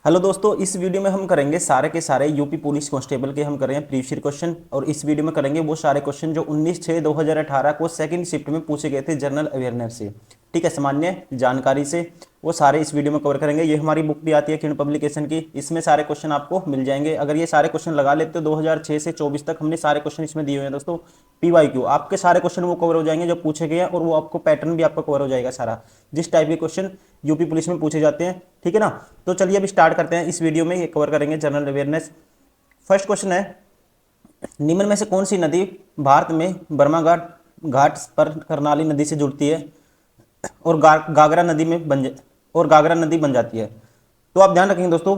Hello दोस्तों, इस video में हम करेंगे सारे के सारे यूपी पुलिस कांस्टेबल के हम करेंगे प्रीवियस ईयर क्वेश्चन। और इस वीडियो में करेंगे वो सारे क्वेश्चन जो 19/6/2018 को सेकंड शिफ्ट में पूछे गए थे जनरल अवेयरनेस से। ठीक है, सामान्य जानकारी से वो सारे इस वीडियो में कवर करेंगे। ये हमारी बुक भी आती है किरण पब्लिकेशन की, इसमें सारे क्वेश्चन आपको मिल जाएंगे। अगर ये सारे क्वेश्चन लगा लेते तो 2006 से 24 तक हमने सारे क्वेश्चन इसमें दिए हुए हैं दोस्तों। PYQ आपके सारे क्वेश्चन वो कवर हो जाएंगे जो पूछे गए हैं, और वो आपको पैटर्न भी आपका कवर हो जाएगा सारा, जिस टाइप के क्वेश्चन यूपी पुलिस में पूछे जाते हैं। ठीक है ना। तो चलिए अभी स्टार्ट करते हैं। इस वीडियो में ये कवर करेंगे जनरल अवेयरनेस। फर्स्ट क्वेश्चन है, निम्न में से कौन सी नदी भारत में बर्मा घाट घाट पर करनाली नदी से जुड़ती है और गागरा नदी में और गागरा नदी बन जाती है। तो आप ध्यान रखेंगे दोस्तों,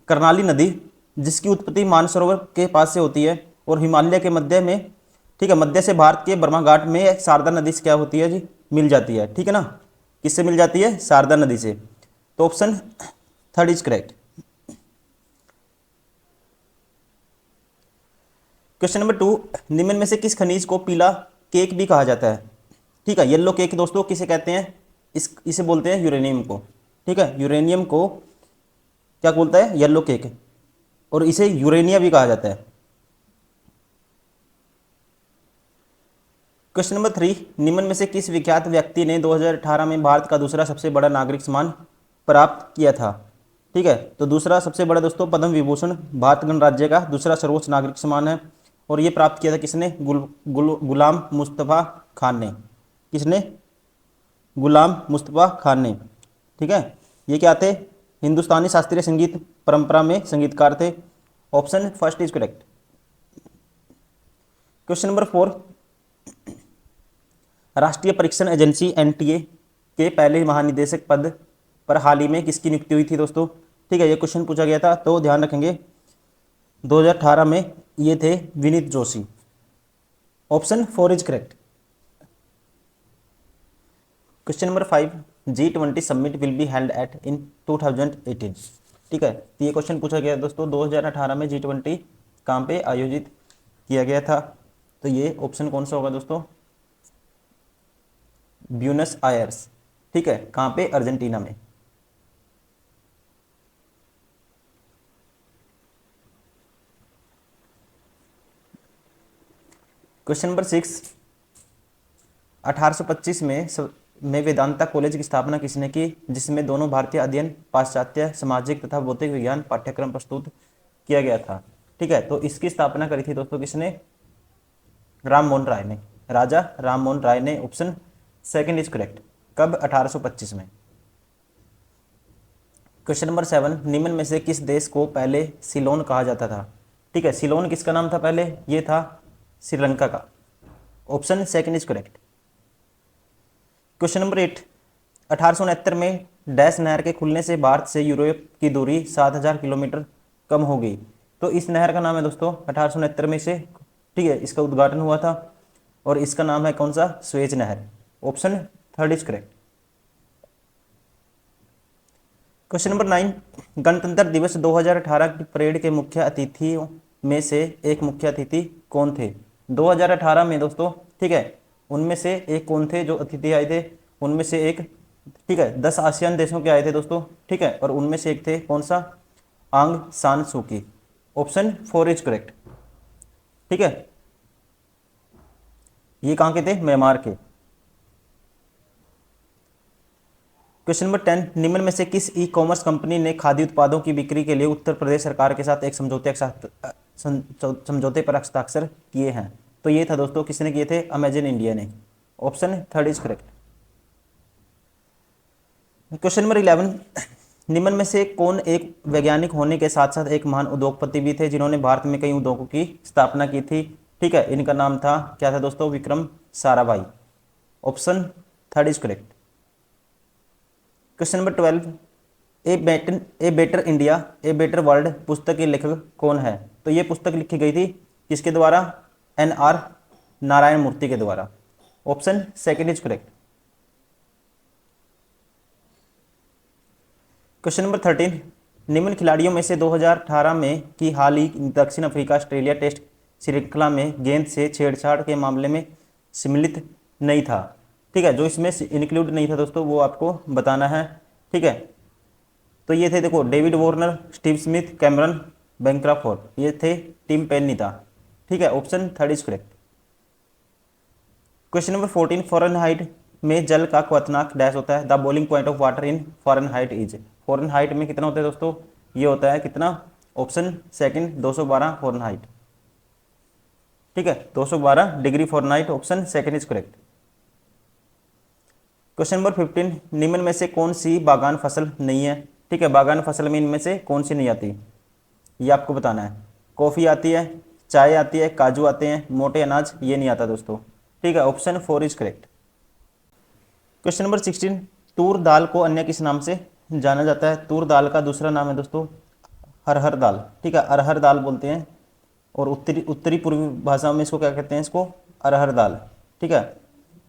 करनाली नदी जिसकी उत्पत्ति मानसरोवर के पास से होती है और हिमालय के मध्य में, ठीक है, मध्य से भारत के बर्मा घाट में शारदा नदी से क्या होती है जी, मिल जाती है। ठीक है ना, किससे मिल जाती है? शारदा नदी से। तो option third is correct. Question number 2, निम्न में से किस खनिज को पीला केक भी कहा जाता है? ठीक है, येलो केक दोस्तों किसे कहते हैं? इसे बोलते हैं यूरेनियम को। ठीक है, यूरेनियम को क्या बोलता है? येलो केक, और इसे यूरेनिया भी कहा जाता है। क्वेश्चन नंबर 3, निम्न में से किस विख्यात व्यक्ति ने 2018 में भारत का दूसरा सबसे बड़ा नागरिक सम्मान प्राप्त किया था? ठीक है, तो दूसरा सबसे बड़ा दोस्तों पद्म विभूषण भारत गणराज्य का दूसरा सर्वोच्च नागरिक सम्मान है, और ये प्राप्त किया था किसने? गुलाम मुस्तफ़ा खान ने। किसने? गुलाम मुस्तफ़ा खान ने। ठीक है, ये क्या थे? हिंदुस्तानी शास्त्रीय संगीत परंपरा में संगीतकार थे। Option first is correct. Question number 4, राष्ट्रीय परीक्षण एजेंसी NTA के पहले महानिदेशक पद पर हाल ही में किसकी नियुक्ति हुई थी दोस्तों? ठीक है, ये क्वेश्चन पूछा गया था, तो ध्यान रखेंगे 2018 में ये थे Vineet Joshi. Option 4 is correct. Question number 5, G20 summit will be held at in 2018। ठीक है, तो ये क्वेश्चन पूछा गया दोस्तों 2018 में G20 कहाँ पे आयोजित किया गया था? तो ये ऑप्शन कौन सा होगा दोस्तों? Buenos Aires. ठीक है, कहाँ पे? अर्जेंटीना में। क्वेश्चन नंबर 6, 1825 में वेदांता कॉलेज की स्थापना किसने की, जिसमें दोनों भारतीय अध्ययन, पाश्चात्य सामाजिक तथा भौतिक विज्ञान पाठ्यक्रम प्रस्तुत किया गया था? ठीक है, तो इसकी स्थापना करी थी दोस्तों किसने? राम मोहन राय ने, राजा राम मोहन राय ने। Option second is correct. कब? 1825 में। क्वेश्चन नंबर 7, निम्न में से किस देश को पहले सिलोन कहा जाता था? ठीक है, सिलोन किसका नाम था पहले? ये था श्रीलंका का। Option second is correct. Question number 8, 1869 में डैश नहर के खुलने से भारत से यूरोप की दूरी 7000 किलोमीटर कम हो गई। तो इस नहर का नाम है दोस्तों 1869 में से, ठीक है, इसका उद्घाटन हुआ था, और इसका नाम है कौन सा? स्वेज नहर। Option third is correct. Question number 9, गणतंत्र दिवस 2018 की परेड के मुख्य अतिथियों में से एक मुख्य अतिथि कौन थे 2018 में दोस्तों? ठीक है, उनमें से एक कौन थे जो अतिथि आए थे? उनमें से एक, ठीक है, 10 आसियान देशों के आए थे दोस्तों। ठीक है, और उनमें से एक थे कौन सा? आंग सान सूकी। Option 4 is correct. ठीक है, ये कहाँ के थे? म्यांमार के। क्वेश्चन नंबर 10, निम्न में से किस ई कॉमर्स कंपनी ने खाद्य उत्पादों की बिक्री के लिए उत्तर प्रदेश सरकार के साथ एक समझौते पर हस्ताक्षर किए हैं? तो ये था दोस्तों, किसने किए थे? अमेजन इंडिया ने। Option third is correct. Question number 11, निम्न में से कौन एक वैज्ञानिक होने के साथ साथ एक महान उद्योगपति भी थे जिन्होंने भारत में कई उद्योगों की स्थापना की थी? ठीक है, इनका नाम था, क्या था दोस्तों? Vikram Sarabhai. Option third is correct. Question number 12, a better India a better world पुस्तक के लेखक कौन है? तो ये पुस्तक लिखी गई थी किसके द्वारा? NR नारायण मूर्ति के द्वारा। Option second is correct. Question number 13, निम्न खिलाड़ियों में से 2018 में की हाल ही दक्षिण अफ्रीका ऑस्ट्रेलिया टेस्ट श्रृंखला में गेंद से छेड़छाड़ के मामले में सम्मिलित नहीं था? ठीक है, जो इसमें इंक्लूड नहीं था दोस्तों वो आपको बताना है। ठीक है, तो ये थे, देखो, David Warner, Steve Smith, Cameron Bancroft, ये थे, टिम पेन नहीं था। ठीक है, option third is correct. Question number 14, Fahrenheit में जल का क्वथनांक डैश होता है, the boiling point of water in Fahrenheit is. Fahrenheit में कितना होता है दोस्तों, ये होता है कितना, ऑप्शन सेकंड 212 फ़ारेनहाइट। ठीक है, 212 degree Fahrenheit, option second is correct. Question number 15, निम्न में से कौन सी बागान फसल नहीं है। ठीक है, बागान फसल में इनमें से कौन सी नहीं आती, ये आपको बताना है। कॉफ़ी आती है, चाय आती है, काजू आते हैं, मोटे अनाज ये नहीं आता दोस्तों। ठीक है, option four is correct. Question number 16, तूर दाल को अन्य किस नाम से जाना जाता है। तूर दाल का दूसरा नाम है दोस्तों अरहर दाल। ठीक है, अरहर दाल बोलते हैं, और उत्तरी उत्तरी पूर्वी भाषा में इसको क्या कहते हैं, इसको अरहर दाल। ठीक है,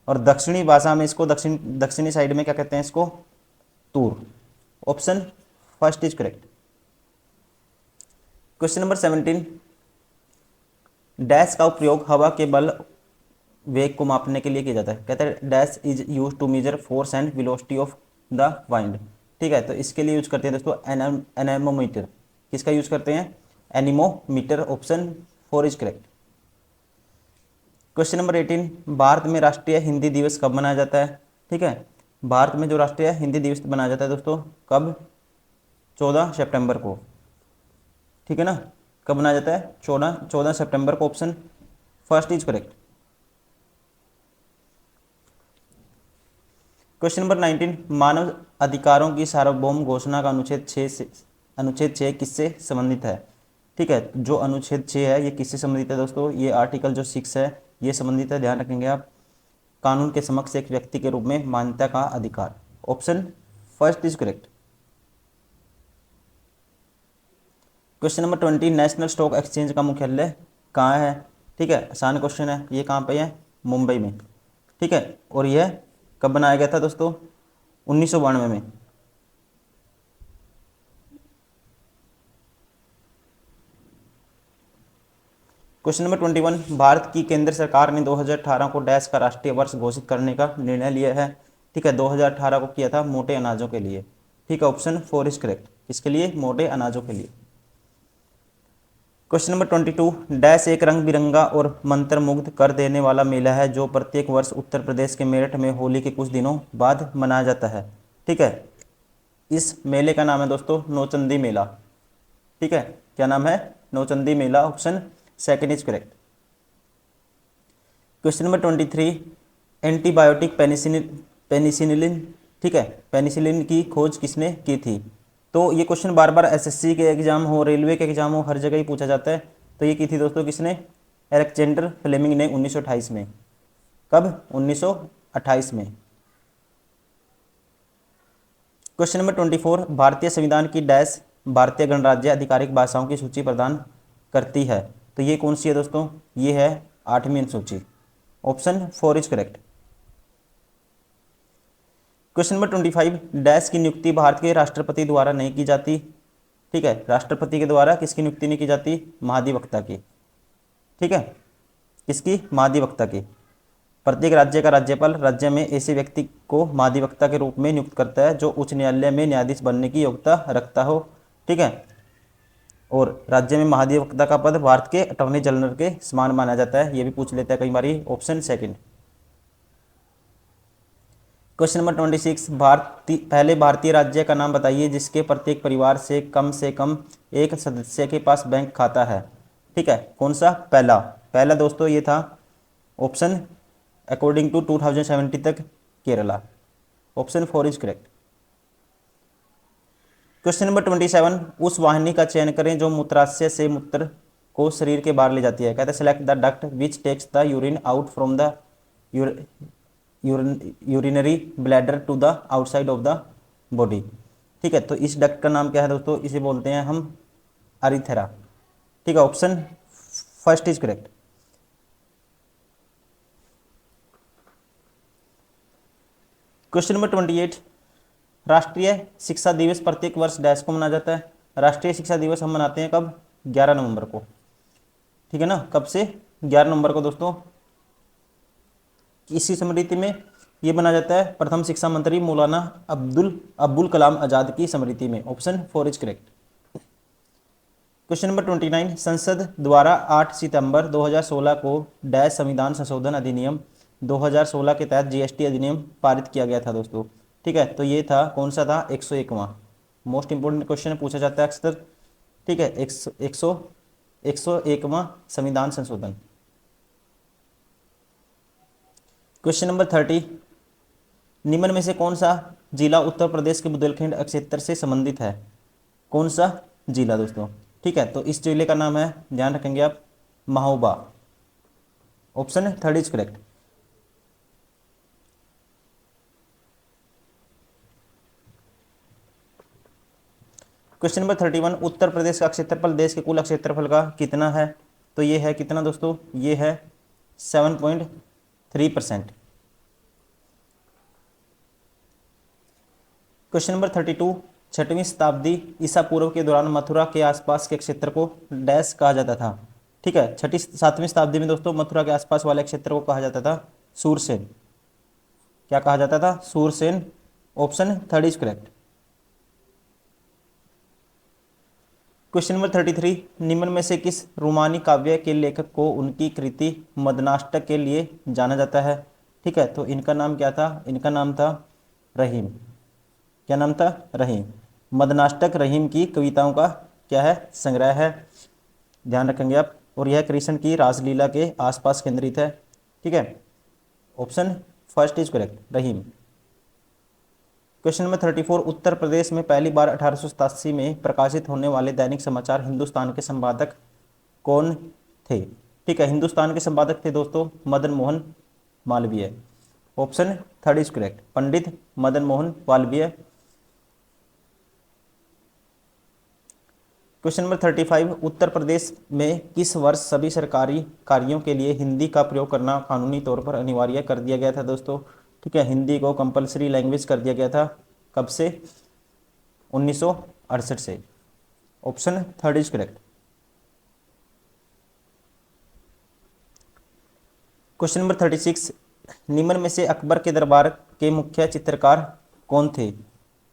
और दक्षिणी भाषा में इसको दक्षिणी साइड में क्या कहते हैं, इसको तूर। Option first is correct. Question number 17, dash का उपयोग हवा के बल वेग को मापने के लिए किया जाता है। कहते हैं dash is use to measure force and velocity of the wind. ठीक है, तो इसके लिए यूज करते हैं दोस्तों एनेमोमीटर। किसका यूज करते हैं, anemometer. Option four is correct. Question number 18, Bharat में राष्ट्रीय हिंदी दिवस कब मनाया जाता है। ठीक है, भारत में जो राष्ट्रीय हिंदी दिवस मनाया जाता है दोस्तों, कब, 14 सितंबर को। ठीक है ना, कब मनाया जाता है, 14 सितंबर को। Option first is correct. Question number 19, मानव अधिकारों की सार्वभौम घोषणा का अनुच्छेद 6 किससे संबंधित है। ठीक है, जो अनुच्छेद 6 है ये किससे संबंधित है दोस्तों, ये आर्टिकल जो 6 है ये संबंधित है, ध्यान रखेंगे आप। कानून के समक्ष एक व्यक्ति के रूप में मान्यता का अधिकार। Option first is correct. Question number 20, national stock exchange का मुख्यालय कहाँ है। ठीक है, आसान क्वेश्चन है, ये कहाँ पे है, मुंबई में। ठीक है, और यह कब बनाया गया था दोस्तों, 1992 में। क्वेश्चन नंबर 21, भारत की केंद्र सरकार ने 2018 को डैश का राष्ट्रीय वर्ष घोषित करने का निर्णय लिया है। ठीक है, 2018 को किया था मोटे अनाजों के लिए। ठीक है, ऑप्शन फोर इज करेक्ट। किसके लिए, मोटे अनाजों के लिए। क्वेश्चन नंबर 22, डैश एक रंग बिरंगा और मंत्रमुग्ध कर देने वाला मेला है जो प्रत्येक वर्ष उत्तर प्रदेश के मेरठ में होली के कुछ दिनों बाद मनाया जाता है। ठीक है, इस मेले का नाम है दोस्तों नौचंदी मेला। ठीक है, क्या नाम है, Nauchandi Mela. Option second is correct. Question number 23, antibiotic penicillin. ठीक है, पेनिसिलिन की खोज किसने की थी। तो ये क्वेश्चन बार बार एसएससी के एग्जाम हो, रेलवे के एग्जाम हो, हर जगह ही पूछा जाता है। तो ये की थी दोस्तों किसने, अलेक्जेंडर फ्लेमिंग ने 1928 में। कब, 1928 में। क्वेश्चन नंबर 24, भारतीय संविधान की डैश भारतीय गणराज्य आधिकारिक भाषाओं की सूची प्रदान करती है। तो ये कौन सी है दोस्तों, ये है 8वीं अनुसूची। Option four is correct. Question number 25, dash की नियुक्ति भारत के राष्ट्रपति द्वारा नहीं की जाती। ठीक है, राष्ट्रपति के द्वारा किसकी नियुक्ति नहीं की जाती, महाधिवक्ता की। ठीक है, किसकी, महाधिवक्ता की। प्रत्येक राज्य का राज्यपाल राज्य में ऐसे व्यक्ति को महाधिवक्ता के रूप में नियुक्त करता है जो उच्च न्यायालय में न्यायाधीश बनने की योग्यता रखता हो। ठीक है, और राज्य में महाधिवक्ता का पद भारत के अटॉर्नी जनरल के समान माना जाता है, ये भी पूछ लेता है कई बार। Option second. क्वेश्चन नंबर 26, पहले भारतीय राज्य का नाम बताइए जिसके प्रत्येक परिवार से कम एक सदस्य के पास बैंक खाता है। ठीक है, कौन सा, पहला दोस्तों ये था ऑप्शन अकॉर्डिंग टू 2070 तक Kerala. Option four is correct. Question number 27, उस वाहिनी का चयन करें जो मूत्राशय से मूत्र को शरीर के बाहर ले जाती है। कहते हैं select the duct which takes the urine out from the urinary bladder to the outside of the body. ठीक है, तो इस डक्ट का नाम क्या है दोस्तों, इसे बोलते हैं हम अरिथेरा। ठीक है, option first is correct. Question number 28, राष्ट्रीय शिक्षा दिवस प्रत्येक वर्ष डैश को मनाया जाता है। राष्ट्रीय शिक्षा दिवस हम मनाते हैं कब, 11 नवंबर को। ठीक है ना, कब से, 11 नवंबर को दोस्तों। इसी स्मृति में ये बना जाता है प्रथम शिक्षा मंत्री मौलाना अब्दुल कलाम आजाद की स्मृति में। Option 4 is correct. Question number 29, संसद द्वारा 8 सितंबर 2016 को डैश संविधान संशोधन अधिनियम 2016 के तहत जीएसटी अधिनियम पारित किया गया था दोस्तों। ठीक है, तो ये था कौन सा था, 101वां। मोस्ट इंपोर्टेंट क्वेश्चन पूछा जाता है अक्सर। ठीक है, 101वां संविधान संशोधन। क्वेश्चन नंबर 30, निम्न में से कौन सा जिला उत्तर प्रदेश के बुंदेलखंड क्षेत्र से संबंधित है? कौन सा जिला दोस्तों? ठीक है, तो इस जिले का नाम है, ध्यान रखेंगे आप, Mahoba. Option 3 is correct. Question number 31, Uttar Pradesh का क्षेत्रफल देश के कुल क्षेत्रफल का कितना है? तो ये है कितना दोस्तों, ये है 7.3%। क्वेश्चन नंबर 32, 6वीं शताब्दी ईसा पूर्व के दौरान मथुरा के आसपास के क्षेत्र को डैश कहा जाता था। ठीक है, 7वीं शताब्दी में दोस्तों मथुरा के आसपास वाले क्षेत्र को कहा जाता था सूरसेन। क्या कहा जाता था? Sursen. Option 3 is correct. Question number 33, निम्न में से किस रोमानी काव्य के लेखक को उनकी कृति मदनाष्टक के लिए जाना जाता है? ठीक है, तो इनका नाम क्या था? इनका नाम था रहीम। क्या नाम था? रहीम। मदनाष्टक रहीम की कविताओं का क्या है? संग्रह है, ध्यान रखेंगे आप। और यह कृष्ण की रासलीला के आसपास केंद्रित है। ठीक है, option 1 is correct, Rahim. Question number 34, Uttar Pradesh में पहली बार 1887 में प्रकाशित होने वाले दैनिक समाचार हिंदुस्तान के संपादक कौन थे? ठीक है, हिंदुस्तान के संपादक थे दोस्तों Madan Mohan Malviya. Option 3 is correct, Pandit Madan Mohan Malviya. Question number 35, Uttar Pradesh में किस वर्ष सभी सरकारी कार्यों के लिए हिंदी का प्रयोग करना कानूनी तौर पर अनिवार्य कर दिया गया था दोस्तों? ठीक है, हिंदी को कंपलसरी लैंग्वेज कर दिया गया था। कब से? 1968 से। Option 3 is correct. Question number 36, निम्न में से अकबर के दरबार के मुख्य चित्रकार कौन थे?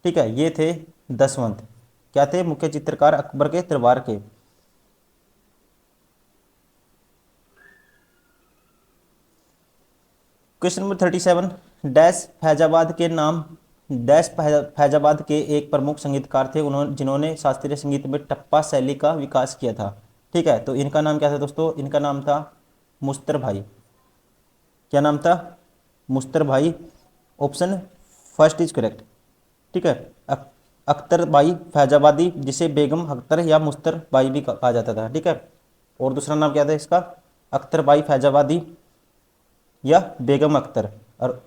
ठीक है, ये थे दसवंत। क्या थे मुख्य चित्रकार अकबर के दरबार के? क्वेश्चन नंबर 37, डैश फैजाबाद के नाम डैश फैजाबाद के एक प्रमुख संगीतकार थे उन्होंने जिन्होंने शास्त्रीय संगीत में टप्पा शैली का विकास किया था। ठीक है, तो इनका नाम क्या था दोस्तों? इनका नाम था मुश्तर भाई। क्या नाम था? मुश्तर भाई। Option 1 is correct. ठीक है, अख्तर भाई फैजाबादी, जिसे बेगम अख्तर या मुश्तर भाई भी कहा जाता था। ठीक है, और दूसरा नाम क्या था इसका? अख्तर भाई फैजाबादी या बेगम अख्तर, और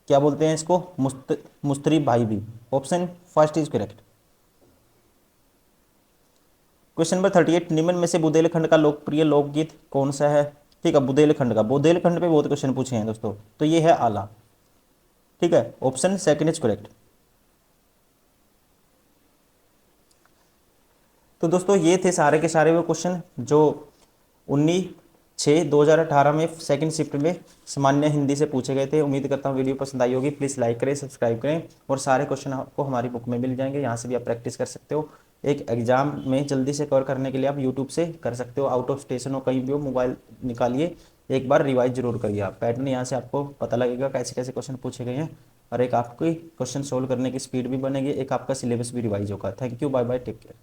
क्या बोलते हैं इसको? मुस्तरी भाई भी। Option 1 is correct. Question number 38, निम्न में से बुंदेलखंड का लोकप्रिय लोकगीत कौन सा है? ठीक है, बुंदेलखंड पे बहुत क्वेश्चन पूछे हैं दोस्तों, तो ये है आला। ठीक है, ऑप्शन 2 इज करेक्ट। तो दोस्तों ये थे सारे के सारे वो क्वेश्चन जो 19/6/2018 में सेकंड शिफ्ट में सामान्य हिंदी से पूछे गए थे। उम्मीद करता हूँ वीडियो पसंद आई होगी। प्लीज़ लाइक करें, सब्सक्राइब करें, और सारे क्वेश्चन आपको हमारी बुक में मिल जाएंगे, यहाँ से भी आप प्रैक्टिस कर सकते हो। एक एग्जाम में जल्दी से कवर करने के लिए आप यूट्यूब से कर सकते हो, आउट ऑफ स्टेशन हो कहीं भी हो, मोबाइल निकालिए, एक बार रिवाइज जरूर करिए आप। पैटर्न यहाँ से आपको पता लगेगा कैसे कैसे क्वेश्चन पूछे गए हैं, और एक आपकी क्वेश्चन सोल्व करने की स्पीड भी बनेगी, एक आपका सिलेबस भी रिवाइज होगा। Thank you, bye bye, take care.